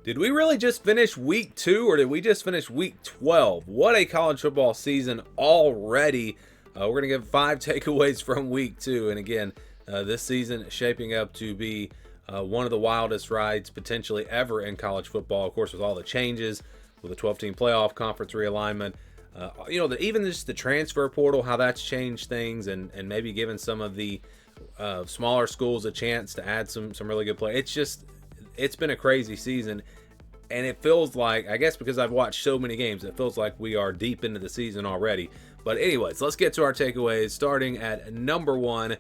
Did we really just finish week 2 or did we just finish week 12? What a college football season already. We're going to give 5 takeaways from week 2. And again, this season is shaping up to be one of the wildest rides potentially ever in college football. Of course, with all the changes, with the 12-team playoff, conference realignment, even just the transfer portal, how that's changed things and maybe given some of the smaller schools a chance to add some really good play. It's been a crazy season, and it feels like, I guess because I've watched so many games, it feels like we are deep into the season already. But anyways, let's get to our takeaways, starting at number 1.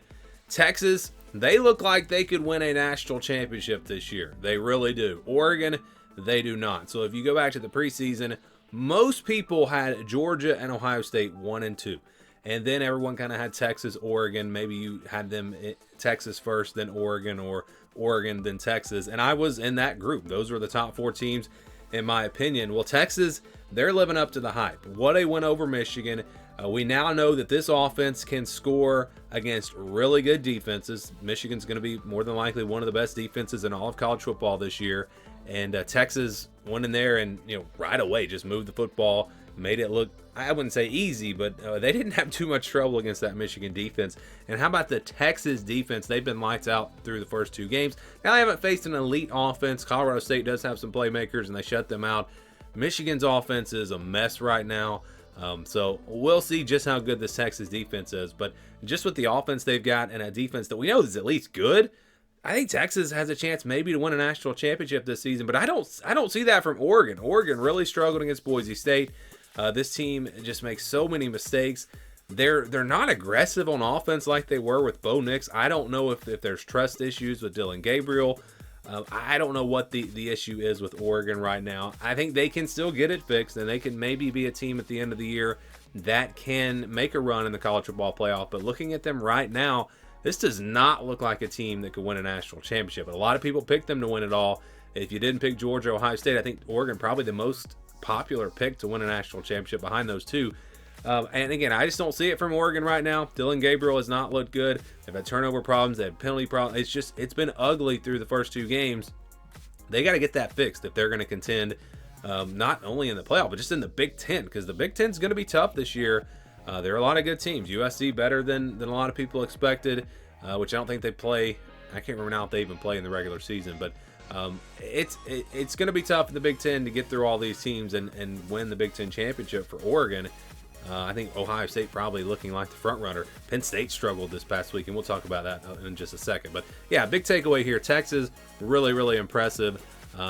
Texas, they look like they could win a national championship this year. They really do. Oregon, they do not. So if you go back to the preseason, most people had Georgia and Ohio State 1 and 2. And then everyone kind of had Texas, Oregon. Maybe you had them Texas first, then Oregon, or Oregon, then Texas. And I was in that group. Those were the top 4 teams, in my opinion. Well, Texas, they're living up to the hype. What a win over Michigan. We now know that this offense can score against really good defenses. Michigan's going to be more than likely one of the best defenses in all of college football this year. And Texas went in there and, right away just moved the football, made it look, I wouldn't say easy, but they didn't have too much trouble against that Michigan defense. And how about the Texas defense? They've been lights out through the first 2 games. Now they haven't faced an elite offense. Colorado State does have some playmakers, and they shut them out. Michigan's offense is a mess right now. So we'll see just how good this Texas defense is. But just with the offense they've got and a defense that we know is at least good, I think Texas has a chance maybe to win a national championship this season. But I don't see that from Oregon. Oregon really struggled against Boise State. This team just makes so many mistakes. They're not aggressive on offense like they were with Bo Nix. I don't know if there's trust issues with Dylan Gabriel. I don't know what the issue is with Oregon right now. I think they can still get it fixed, and they can maybe be a team at the end of the year that can make a run in the college football playoff. But looking at them right now, this does not look like a team that could win a national championship. A lot of people picked them to win it all. If you didn't pick Georgia or Ohio State, I think Oregon probably the most popular pick to win a national championship behind those 2. And again, I just don't see it from Oregon right now. Dylan Gabriel has not looked good. They've had turnover problems. They have penalty problems. It's been ugly through the first 2 games. They got to get that fixed if they're going to contend, not only in the playoff, but just in the Big Ten, because the Big Ten is going to be tough this year. There are a lot of good teams. USC better than a lot of people expected, which I don't think they play. I can't remember now if they even play in the regular season, but it's going to be tough in the Big Ten to get through all these teams and win the Big Ten championship for Oregon. I think Ohio State probably looking like the front runner. Penn State struggled this past week, and we'll talk about that in just a second. But yeah, big takeaway here. Texas, really, really impressive.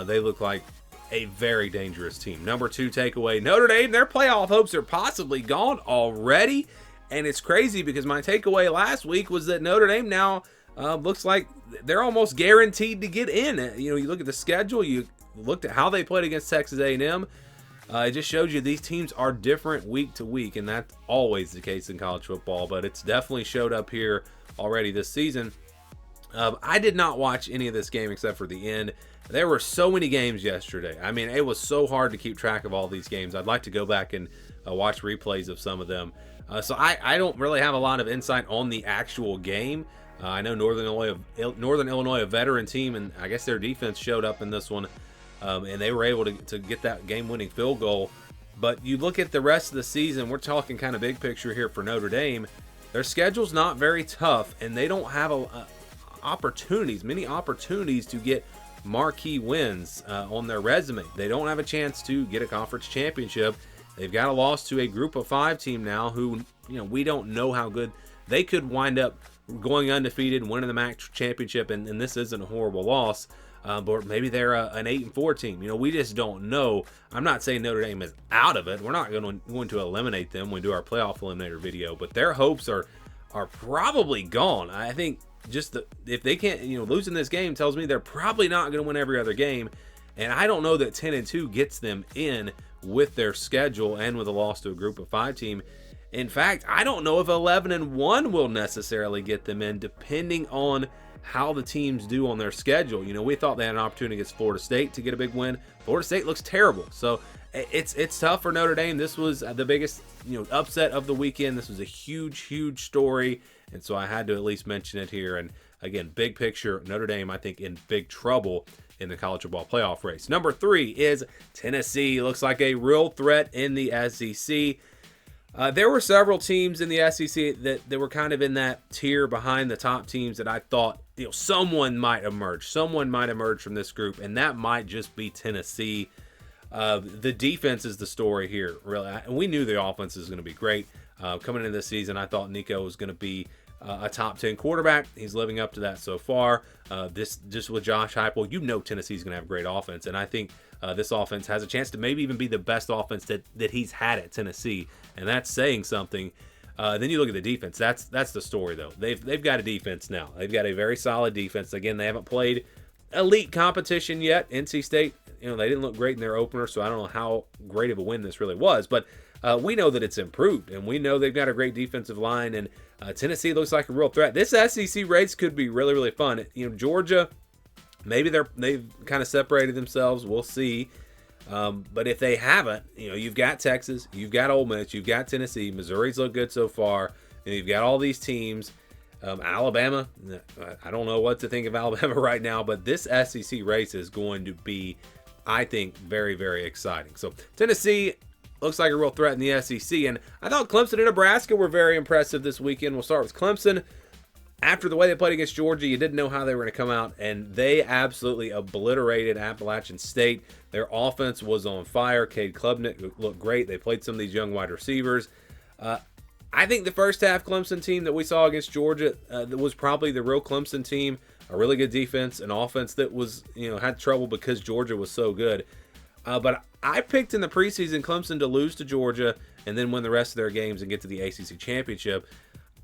They look like a very dangerous team. Number 2 takeaway, Notre Dame, their playoff hopes are possibly gone already. And it's crazy because my takeaway last week was that Notre Dame now looks like they're almost guaranteed to get in. You look at the schedule, you looked at how they played against Texas A&M. It just shows you these teams are different week to week, and that's always the case in college football, but it's definitely showed up here already this season. I did not watch any of this game except for the end. There were so many games yesterday. I mean, it was so hard to keep track of all these games. I'd like to go back and watch replays of some of them. So I don't really have a lot of insight on the actual game. I know Northern Illinois, a veteran team, and I guess their defense showed up in this one. And they were able to get that game-winning field goal. But you look at the rest of the season, we're talking kind of big picture here for Notre Dame. Their schedule's not very tough, and they don't have many opportunities to get marquee wins on their resume. They don't have a chance to get a conference championship. They've got a loss to a group of 5 team now who, we don't know how good. They could wind up going undefeated and winning the MAC championship, and this isn't a horrible loss. But maybe they're an 8-4 team. We just don't know. I'm not saying Notre Dame is out of it. We're not going to eliminate them when we do our playoff eliminator video. But their hopes are probably gone. I think if they can't, losing this game tells me they're probably not going to win every other game. And I don't know that 10-2 gets them in with their schedule and with a loss to a group of 5 team. In fact, I don't know if 11-1 will necessarily get them in, depending on how the teams do on their schedule. We thought they had an opportunity against Florida State to get a big win. Florida State looks terrible. So it's tough for Notre Dame. This was the biggest, upset of the weekend. This was a huge story. And so I had to at least mention it here. And again, big picture, Notre Dame, I think, in big trouble in the college football playoff race. Number 3 is Tennessee. Looks like a real threat in the SEC. There were several teams in the SEC that were kind of in that tier behind the top teams that I thought, someone might emerge. Someone might emerge from this group, and that might just be Tennessee. The defense is the story here, really. And we knew the offense was going to be great. Coming into this season, I thought Nico was going to be a top 10 quarterback. He's living up to that so far. This just with Josh Heupel, Tennessee's going to have a great offense, and I think this offense has a chance to maybe even be the best offense that he's had at Tennessee, and that's saying something. Then you look at the defense. That's the story, though. They've got a defense now. They've got a very solid defense. Again, they haven't played elite competition yet. NC State, they didn't look great in their opener, so I don't know how great of a win this really was, but we know that it's improved, and we know they've got a great defensive line, and Tennessee looks like a real threat. This SEC race could be really, really fun. Georgia, maybe they've kind of separated themselves. We'll see. But if they haven't, you've got Texas, you've got Ole Miss, you've got Tennessee. Missouri's looked good so far, and you've got all these teams. Alabama, I don't know what to think of Alabama right now, but this SEC race is going to be, I think, very, very exciting. So Tennessee looks like a real threat in the SEC, and I thought Clemson and Nebraska were very impressive this weekend. We'll start with Clemson. After the way they played against Georgia, you didn't know how they were going to come out, and they absolutely obliterated Appalachian State. Their offense was on fire. Cade Klubnik looked great. They played some of these young wide receivers. I think the first half Clemson team that we saw against Georgia that was probably the real Clemson team. A really good defense, an offense that was had trouble because Georgia was so good. But I picked in the preseason Clemson to lose to Georgia and then win the rest of their games and get to the ACC championship.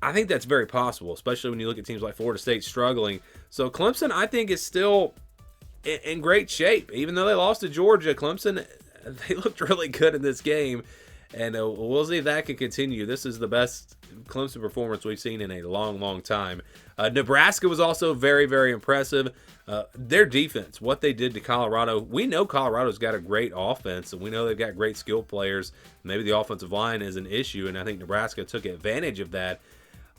I think that's very possible, especially when you look at teams like Florida State struggling. So Clemson, I think, is still in great shape. Even though they lost to Georgia, Clemson, they looked really good in this game. And we'll see if that can continue. This is the best Clemson performance we've seen in a long, long time. Nebraska was also very, very impressive. Their defense, what they did to Colorado. We know Colorado's got a great offense, and we know they've got great skill players. Maybe the offensive line is an issue, and I think Nebraska took advantage of that.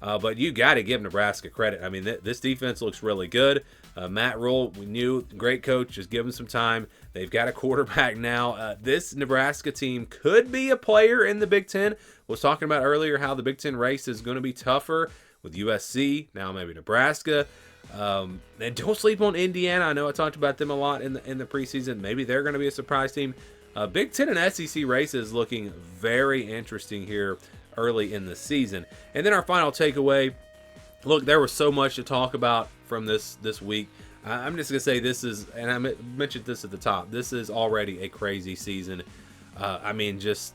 But you got to give Nebraska credit. I mean, this defense looks really good. Matt Rule, we knew, great coach. Just give him some time. They've got a quarterback now. This Nebraska team could be a player in the Big Ten. Was talking about earlier how the Big Ten race is going to be tougher with USC, now maybe Nebraska. And don't sleep on Indiana. I know I talked about them a lot in the preseason. Maybe they're going to be a surprise team. Big Ten and SEC race is looking very interesting here early in the season. And then our final takeaway. Look, there was so much to talk about from this week. I'm just going to say this is, and I mentioned this at the top, this is already a crazy season. I mean, just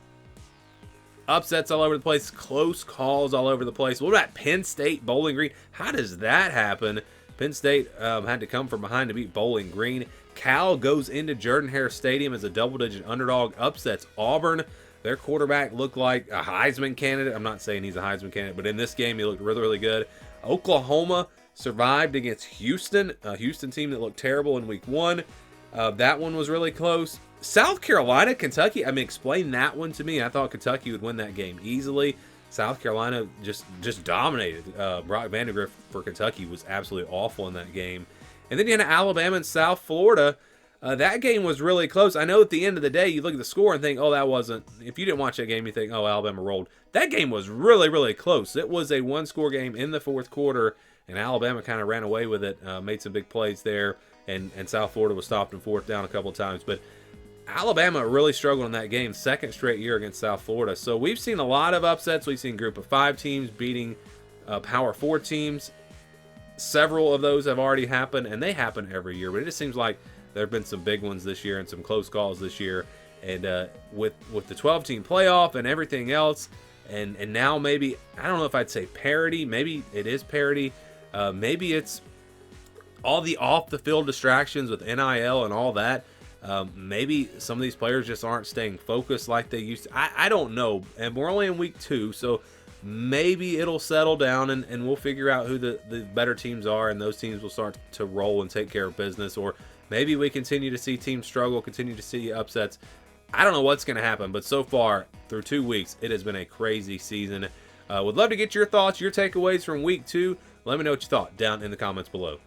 upsets all over the place, close calls all over the place. What about Penn State, Bowling Green? How does that happen? Penn State had to come from behind to beat Bowling Green. Cal goes into Jordan-Hare Stadium as a double-digit underdog, upsets Auburn. Their quarterback looked like a Heisman candidate. I'm not saying he's a Heisman candidate, but in this game, he looked really, really good. Oklahoma survived against Houston, a Houston team that looked terrible in week 1. That one was really close. South Carolina, Kentucky, explain that one to me. I thought Kentucky would win that game easily. South Carolina just dominated. Brock Vandagriff for Kentucky was absolutely awful in that game. And then you had Alabama and South Florida. That game was really close. I know at the end of the day, you look at the score and think, oh, that wasn't. If you didn't watch that game, you think, oh, Alabama rolled. That game was really, really close. It was a one-score game in the fourth quarter, and Alabama kind of ran away with it, made some big plays there, and South Florida was stopped in fourth down a couple of times. But Alabama really struggled in that game, second straight year against South Florida. So we've seen a lot of upsets. We've seen Group of 5 teams beating Power 4 teams. Several of those have already happened, and they happen every year. But it just seems like there have been some big ones this year and some close calls this year. And with the 12-team playoff and everything else, and now maybe, I don't know if I'd say parity. Maybe it is parity. Maybe it's all the off-the-field distractions with NIL and all that. Maybe some of these players just aren't staying focused like they used to. I don't know. And we're only in week 2, so maybe it'll settle down and we'll figure out who the better teams are, and those teams will start to roll and take care of business. Or maybe we continue to see teams struggle, continue to see upsets. I don't know what's going to happen, but so far, through 2 weeks, it has been a crazy season. Would love to get your thoughts, your takeaways from week 2. Let me know what you thought down in the comments below.